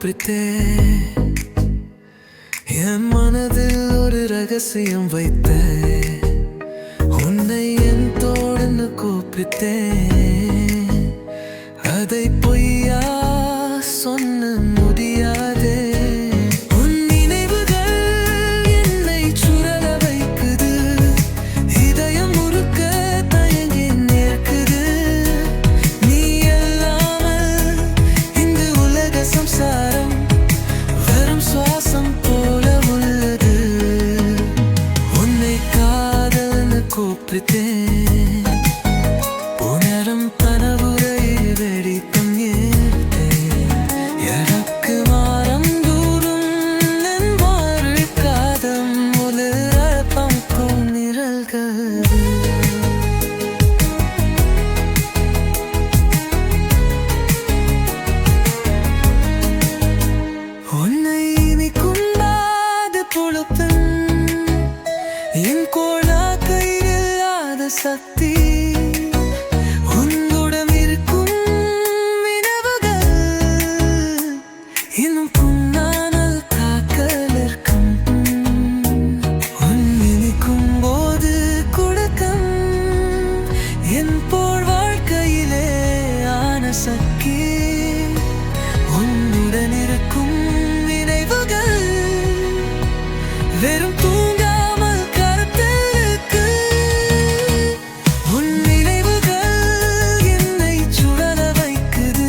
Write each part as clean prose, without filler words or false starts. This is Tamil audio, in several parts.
கூப்பிட்டேன். என் மனதில் ஒரு ரகசியம் வைத்தேன். உன்னை என் தோழன்னு கூப்பிட்டேன். அதை பொய்யா சொன்ன முடியாதே. உன் நினைவுகள் என்னை சுழல வைக்குது. இதயம் முறுக்க தயங்கி நிற்குது. நீ இல்லாமல் இந்த உலக சம்சாரம் வெறும் சுவாசம் போல உள்ளது. உன்னை காதல்னு கூப்பிட்டேன். உணரும் கனவுரையில் வெடிக்கும் ஏற்றேன். எனக்கு மாறம் தூரும் என் வாழ்க்காதம் ஒரு அற்பம் போல் நிழல்கள். உன்னை இனிக்குண்டாத பொழுப்பன் என் கோணா கையில்லாத சக்தி. உன்னுடன் இருக்கும் வினவுகள் இன்னும் புண்ணானல் காக்கல் இருக்கும். உன் நினைக்கும் போது கொடுக்கும் என் போல் வாழ்க்கையிலே ஆன சக்தி. உன்னுடன் இருக்கும் நினைவுகள் வெறும் தூங்காமல் கருத்தலுக்கு. உன் நினைவுகள் என்னை சுழல வைக்குது.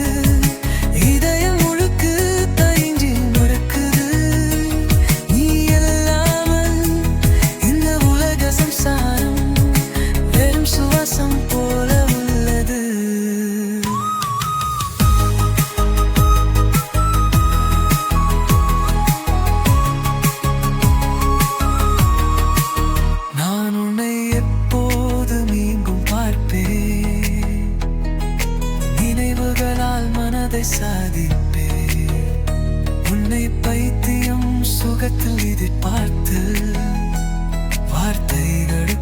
இதயம் முழுக்க தயங்கி நடக்குது. நீ இல்லாமல் இந்த உலக சம்சாரம் வெறும் சுவாசம் போல உள்ளது. நான் உன்னை எப்போதும் எங்கும் பார்ப்பேன். நினைவுகளால் மனதை சாதிப்பேன். உன்னை பைத்தியம் சுகத்தில் எதிர்பார்த்து வார்த்தைகளை